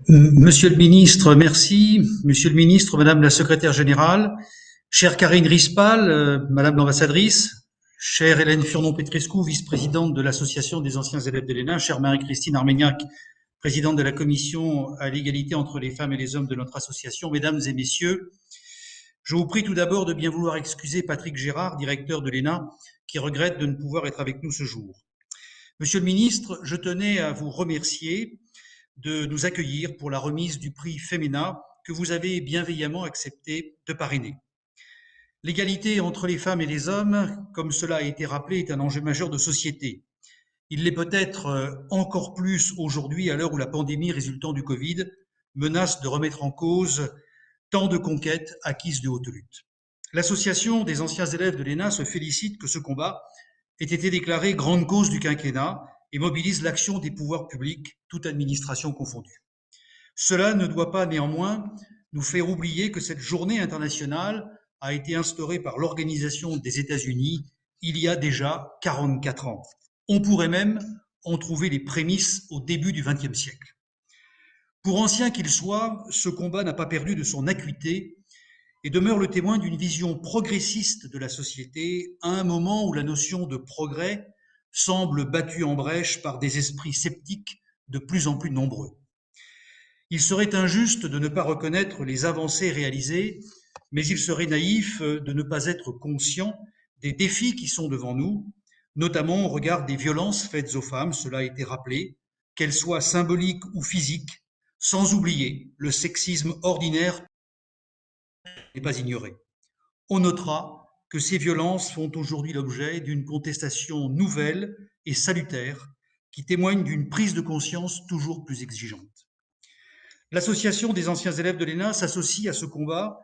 Monsieur le ministre, merci. Monsieur le ministre, Madame la secrétaire générale, chère Karine Rispal, Madame l'ambassadrice, chère Hélène Furnon-Petrescu, vice-présidente de l'Association des anciens élèves de l'ENA, chère Marie-Christine Armagnac, présidente de la Commission à l'égalité entre les femmes et les hommes de notre association, Mesdames et Messieurs, je vous prie tout d'abord de bien vouloir excuser Patrick Gérard, directeur de l'ENA, qui regrette de ne pouvoir être avec nous ce jour. Monsieur le ministre, je tenais à vous remercier de nous accueillir pour la remise du prix Femina que vous avez bienveillamment accepté de parrainer. L'égalité entre les femmes et les hommes, comme cela a été rappelé, est un enjeu majeur de société. Il l'est peut-être encore plus aujourd'hui à l'heure où la pandémie résultant du Covid menace de remettre en cause tant de conquêtes acquises de haute lutte. L'Association des anciens élèves de l'ENA se félicite que ce combat ait été déclaré grande cause du quinquennat et mobilise l'action des pouvoirs publics, toute administration confondue. Cela ne doit pas néanmoins nous faire oublier que cette journée internationale a été instaurée par l'Organisation des États-Unis il y a déjà 44 ans. On pourrait même en trouver les prémices au début du XXe siècle. Pour ancien qu'il soit, ce combat n'a pas perdu de son acuité et demeure le témoin d'une vision progressiste de la société à un moment où la notion de progrès semble battue en brèche par des esprits sceptiques de plus en plus nombreux. Il serait injuste de ne pas reconnaître les avancées réalisées, mais il serait naïf de ne pas être conscient des défis qui sont devant nous, notamment au regard des violences faites aux femmes, cela a été rappelé, qu'elles soient symboliques ou physiques, sans oublier le sexisme ordinaire n'est pas ignoré. On notera que ces violences font aujourd'hui l'objet d'une contestation nouvelle et salutaire qui témoigne d'une prise de conscience toujours plus exigeante. L'Association des anciens élèves de l'ENA s'associe à ce combat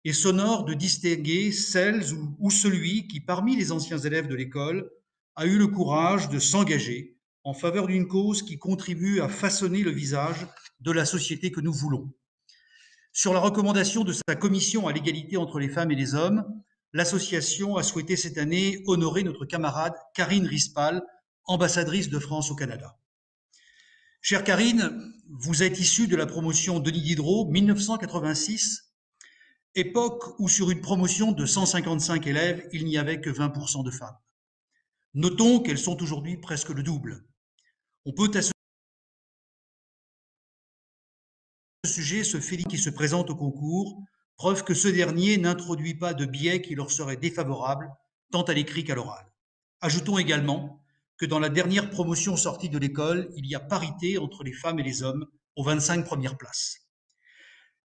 et s'honore de distinguer celles ou celui qui, parmi les anciens élèves de l'école, a eu le courage de s'engager en faveur d'une cause qui contribue à façonner le visage de la société que nous voulons. Sur la recommandation de sa commission à l'égalité entre les femmes et les hommes, l'association a souhaité cette année honorer notre camarade Karine Rispal, ambassadrice de France au Canada. Chère Karine, vous êtes issue de la promotion Denis Diderot 1986, époque où sur une promotion de 155 élèves, il n'y avait que 20% de femmes. Notons qu'elles sont aujourd'hui presque le double. On peut à ce sujet se féliciter qui se présentent au concours, preuve que ce dernier n'introduit pas de biais qui leur seraient défavorables, tant à l'écrit qu'à l'oral. Ajoutons également que dans la dernière promotion sortie de l'école, il y a parité entre les femmes et les hommes aux 25 premières places.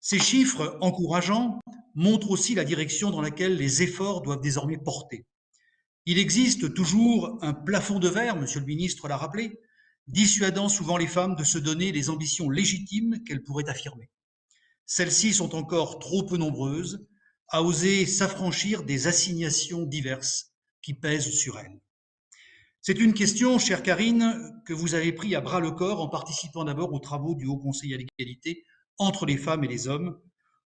Ces chiffres encourageants montrent aussi la direction dans laquelle les efforts doivent désormais porter. Il existe toujours un plafond de verre, monsieur le ministre l'a rappelé, dissuadant souvent les femmes de se donner les ambitions légitimes qu'elles pourraient affirmer. Celles-ci sont encore trop peu nombreuses à oser s'affranchir des assignations diverses qui pèsent sur elles. C'est une question, chère Karine, que vous avez pris à bras-le-corps en participant d'abord aux travaux du Haut Conseil à l'égalité entre les femmes et les hommes,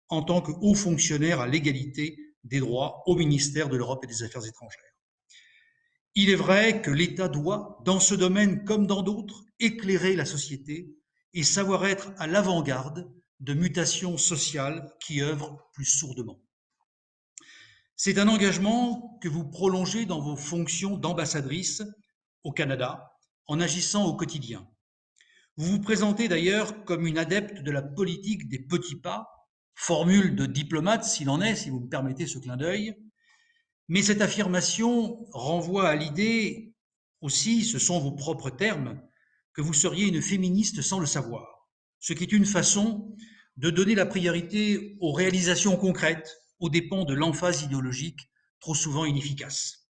en tant que haut fonctionnaire à l'égalité des droits au ministère de l'Europe et des Affaires étrangères. Il est vrai que l'État doit, dans ce domaine comme dans d'autres, éclairer la société et savoir être à l'avant-garde de mutations sociales qui œuvrent plus sourdement. C'est un engagement que vous prolongez dans vos fonctions d'ambassadrice au Canada, en agissant au quotidien. Vous vous présentez d'ailleurs comme une adepte de la politique des petits pas, formule de diplomate s'il en est, si vous me permettez ce clin d'œil, mais cette affirmation renvoie à l'idée aussi, ce sont vos propres termes, que vous seriez une féministe sans le savoir, ce qui est une façon de donner la priorité aux réalisations concrètes aux dépens de l'emphase idéologique trop souvent inefficace.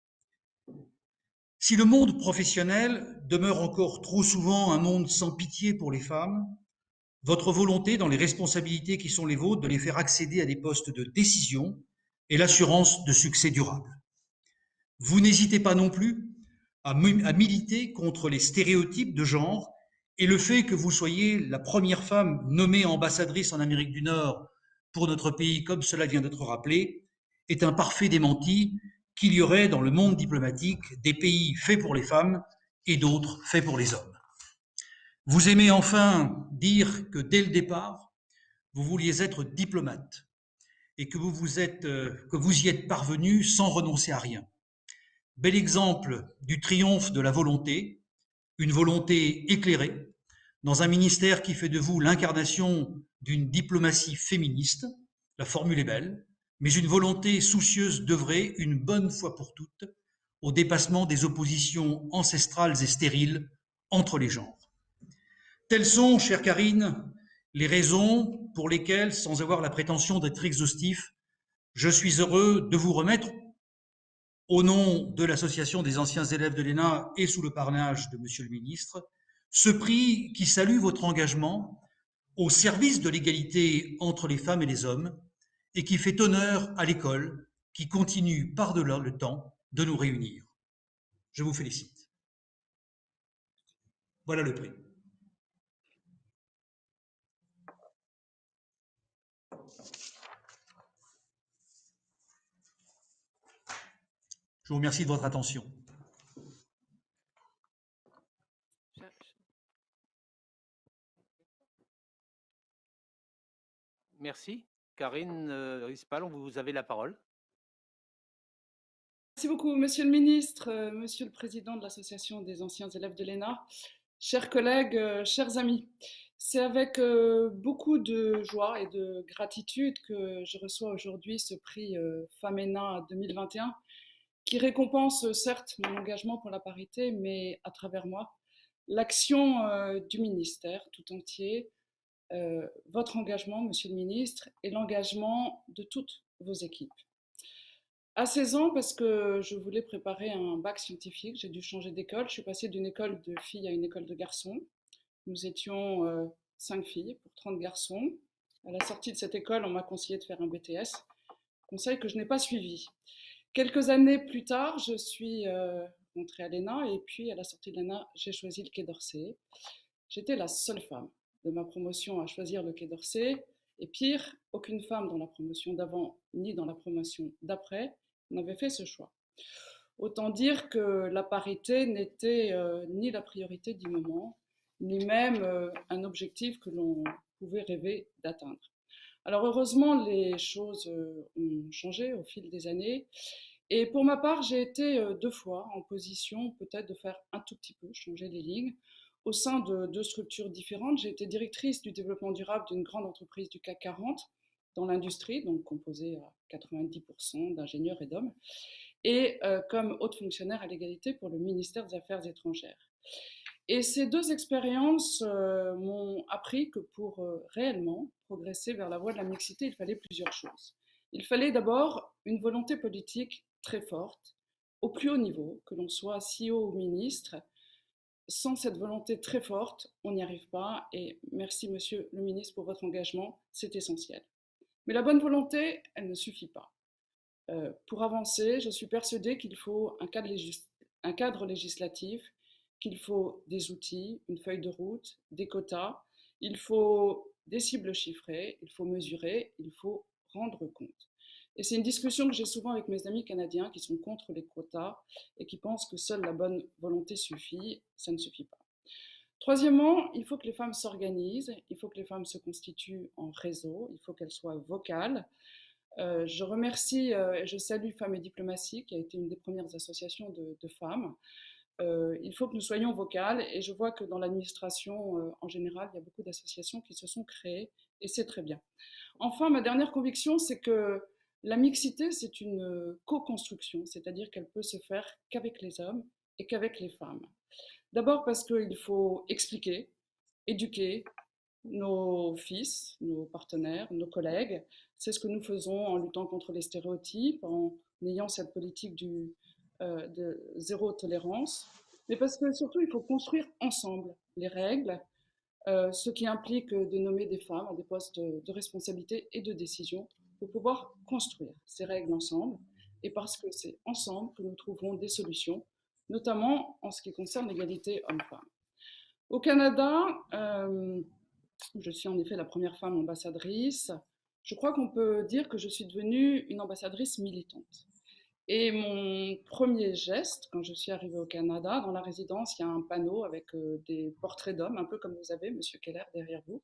Si le monde professionnel demeure encore trop souvent un monde sans pitié pour les femmes, votre volonté dans les responsabilités qui sont les vôtres de les faire accéder à des postes de décision est l'assurance de succès durable. Vous n'hésitez pas non plus à militer contre les stéréotypes de genre et le fait que vous soyez la première femme nommée ambassadrice en Amérique du Nord pour notre pays, comme cela vient d'être rappelé, est un parfait démenti qu'il y aurait dans le monde diplomatique des pays faits pour les femmes et d'autres faits pour les hommes. Vous aimez enfin dire que dès le départ, vous vouliez être diplomate et que vous y êtes parvenu sans renoncer à rien. Bel exemple du triomphe de la volonté, une volonté éclairée, dans un ministère qui fait de vous l'incarnation d'une diplomatie féministe. La formule est belle, mais une volonté soucieuse d'œuvrer une bonne fois pour toutes au dépassement des oppositions ancestrales et stériles entre les genres. Telles sont, chère Karine, les raisons pour lesquelles, sans avoir la prétention d'être exhaustif, je suis heureux de vous remettre, au nom de l'Association des anciens élèves de l'ENA et sous le parrainage de Monsieur le ministre, ce prix qui salue votre engagement au service de l'égalité entre les femmes et les hommes et qui fait honneur à l'école qui continue par-delà le temps de nous réunir. Je vous félicite. Voilà le prix. Je vous remercie de votre attention. Merci. Karine Rispal, vous avez la parole. Merci beaucoup, Monsieur le Ministre, Monsieur le Président de l'Association des anciens élèves de l'ENA, chers collègues, chers amis. C'est avec beaucoup de joie et de gratitude que je reçois aujourd'hui ce prix Femmes ENA 2021 qui récompense certes mon engagement pour la parité, mais à travers moi, l'action du ministère tout entier, votre engagement, Monsieur le Ministre, et l'engagement de toutes vos équipes. À 16 ans, parce que je voulais préparer un bac scientifique, j'ai dû changer d'école. Je suis passée d'une école de filles à une école de garçons. Nous étions 5 filles pour 30 garçons. À la sortie de cette école, on m'a conseillé de faire un BTS, conseil que je n'ai pas suivi. Quelques années plus tard, je suis rentrée à l'ENA et puis à la sortie de l'ENA, j'ai choisi le Quai d'Orsay. J'étais la seule femme de ma promotion à choisir le Quai d'Orsay. Et pire, aucune femme dans la promotion d'avant ni dans la promotion d'après n'avait fait ce choix. Autant dire que la parité n'était ni la priorité du moment, ni même un objectif que l'on pouvait rêver d'atteindre. Alors heureusement, les choses ont changé au fil des années. Et pour ma part, j'ai été 2 fois en position peut-être de faire un tout petit peu changer les lignes. Au sein de 2 structures différentes, j'ai été directrice du développement durable d'une grande entreprise du CAC 40 dans l'industrie, donc composée à 90% d'ingénieurs et d'hommes, et comme haute fonctionnaire à l'égalité pour le ministère des Affaires étrangères. Et ces 2 expériences m'ont appris que pour réellement progresser vers la voie de la mixité, il fallait plusieurs choses. Il fallait d'abord une volonté politique très forte, au plus haut niveau, que l'on soit CEO ou ministre. Sans cette volonté très forte, on n'y arrive pas. Et merci, Monsieur le Ministre, pour votre engagement, c'est essentiel. Mais la bonne volonté, elle ne suffit pas. Pour avancer, je suis persuadée qu'il faut un cadre législatif, qu'il faut des outils, une feuille de route, des quotas, il faut des cibles chiffrées, il faut mesurer, il faut rendre compte. Et c'est une discussion que j'ai souvent avec mes amis canadiens qui sont contre les quotas et qui pensent que seule la bonne volonté suffit. Ça ne suffit pas. Troisièmement, il faut que les femmes s'organisent, il faut que les femmes se constituent en réseau, il faut qu'elles soient vocales. Je remercie et je salue Femmes et Diplomatie, qui a été une des premières associations de femmes. Il faut que nous soyons vocales et je vois que dans l'administration, en général, il y a beaucoup d'associations qui se sont créées et c'est très bien. Enfin, ma dernière conviction, c'est que la mixité, c'est une co-construction, c'est-à-dire qu'elle peut se faire qu'avec les hommes et qu'avec les femmes. D'abord parce qu'il faut expliquer, éduquer nos fils, nos partenaires, nos collègues. C'est ce que nous faisons en luttant contre les stéréotypes, en ayant cette politique de zéro tolérance. Mais parce que surtout, il faut construire ensemble les règles, ce qui implique de nommer des femmes à des postes de responsabilité et de décision pour pouvoir construire ces règles ensemble. Et parce que c'est ensemble que nous trouverons des solutions, notamment en ce qui concerne l'égalité homme-femme. Au Canada, je suis en effet la première femme ambassadrice. Je crois qu'on peut dire que je suis devenue une ambassadrice militante. Et mon premier geste, quand je suis arrivée au Canada, dans la résidence, il y a un panneau avec des portraits d'hommes, un peu comme vous avez, Monsieur Keller, derrière vous.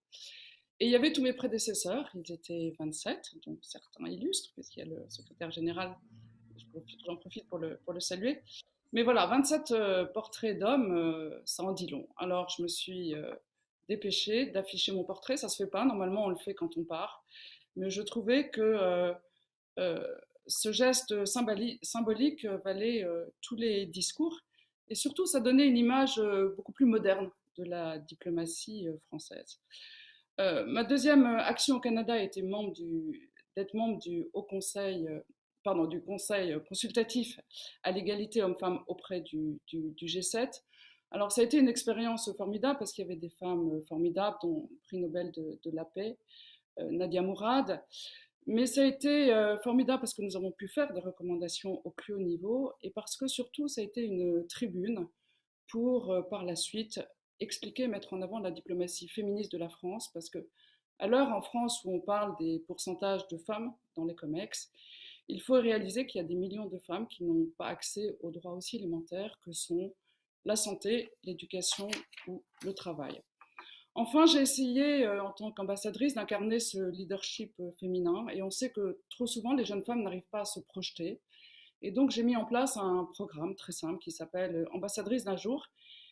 Et il y avait tous mes prédécesseurs, ils étaient 27, donc certains illustres, puisqu'il y a le secrétaire général, j'en profite pour le saluer. Mais voilà, 27 portraits d'hommes, ça en dit long. Alors je me suis dépêchée d'afficher mon portrait, ça se fait pas, normalement on le fait quand on part. Mais je trouvais que euh, ce geste symbolique valait tous les discours. Et surtout, ça donnait une image beaucoup plus moderne de la diplomatie française. Ma deuxième action au Canada a été d'être membre du Haut Conseil, pardon, du Conseil consultatif à l'égalité hommes-femmes auprès du G7. Alors, ça a été une expérience formidable parce qu'il y avait des femmes formidables, dont le prix Nobel de la paix, Nadia Mourad. Mais ça a été formidable parce que nous avons pu faire des recommandations au plus haut niveau et parce que surtout, ça a été une tribune pour par la suite expliquer, mettre en avant la diplomatie féministe de la France, parce que à l'heure en France où on parle des pourcentages de femmes dans les COMEX, il faut réaliser qu'il y a des millions de femmes qui n'ont pas accès aux droits aussi élémentaires que sont la santé, l'éducation ou le travail. Enfin, j'ai essayé, en tant qu'ambassadrice, d'incarner ce leadership féminin, et on sait que trop souvent, les jeunes femmes n'arrivent pas à se projeter. Et donc, j'ai mis en place un programme très simple qui s'appelle Ambassadrice d'un jour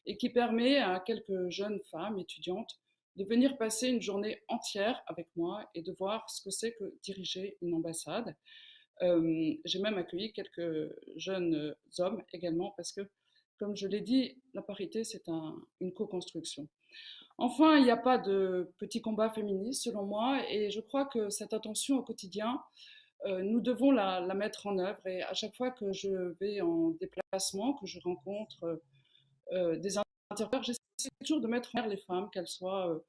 et qui permet à quelques jeunes femmes étudiantes de venir passer une journée entière avec moi et de voir ce que c'est que diriger une ambassade. J'ai même accueilli quelques jeunes hommes également parce que, comme je l'ai dit, la parité, c'est une co-construction. Enfin, il n'y a pas de petit combat féministe, selon moi, et je crois que cette attention au quotidien, nous devons la mettre en œuvre. Et à chaque fois que je vais en déplacement, que je rencontre des interlocuteurs, j'essaie toujours de mettre en œuvre les femmes, qu'elles soient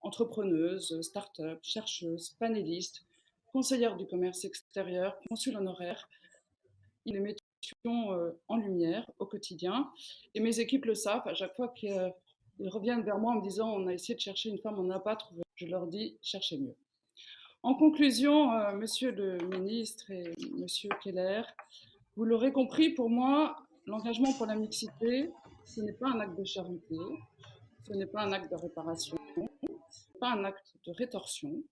entrepreneuses, start-up, chercheuses, panélistes, conseillères du commerce extérieur, consuls honoraires. Ils les mettions en lumière au quotidien. Et mes équipes le savent. À chaque fois qu'ils reviennent vers moi en me disant on a essayé de chercher une femme, on n'a pas trouvé, je leur dis cherchez mieux. En conclusion, Monsieur le ministre et Monsieur Keller, vous l'aurez compris, pour moi, l'engagement pour la mixité, ce n'est pas un acte de charité, ce n'est pas un acte de réparation, ce n'est pas un acte de rétorsion,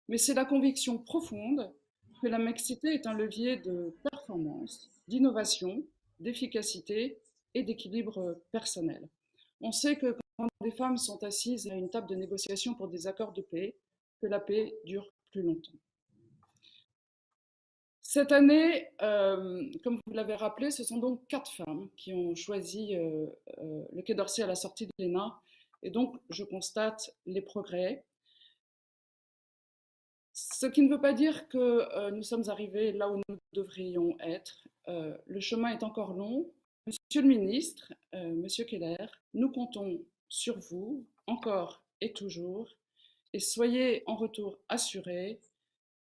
mais c'est la conviction profonde que la mixité est un levier de performance, d'innovation, d'efficacité et d'équilibre personnel. On sait que quand des femmes sont assises à une table de négociation pour des accords de paix, que la paix dure plus longtemps. Cette année, comme vous l'avez rappelé, ce sont donc 4 femmes qui ont choisi le Quai d'Orsay à la sortie de l'ENA. Et donc, je constate les progrès. Ce qui ne veut pas dire que nous sommes arrivés là où nous devrions être. Le chemin est encore long. Monsieur le ministre, Monsieur Keller, nous comptons sur vous, encore et toujours, et soyez en retour assurés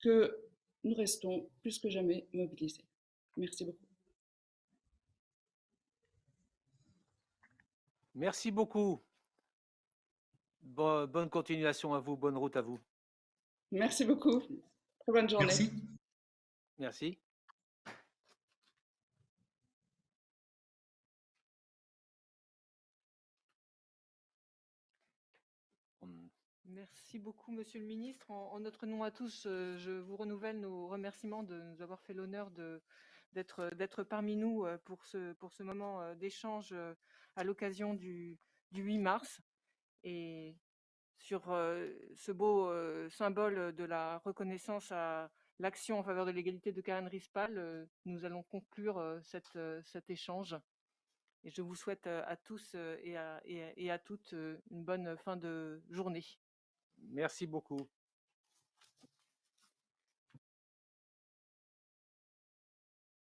que nous restons plus que jamais mobilisés. Merci beaucoup. Merci beaucoup. Bonne continuation à vous, bonne route à vous. Merci beaucoup. Très bonne journée. Merci. Merci. Merci beaucoup, Monsieur le Ministre. En notre nom à tous, je vous renouvelle nos remerciements de nous avoir fait l'honneur d'être parmi nous pour ce moment d'échange à l'occasion du 8 mars. Et sur ce beau symbole de la reconnaissance à l'action en faveur de l'égalité de Karen Rispal, nous allons conclure cet échange. Et je vous souhaite à tous et à toutes une bonne fin de journée. Merci beaucoup.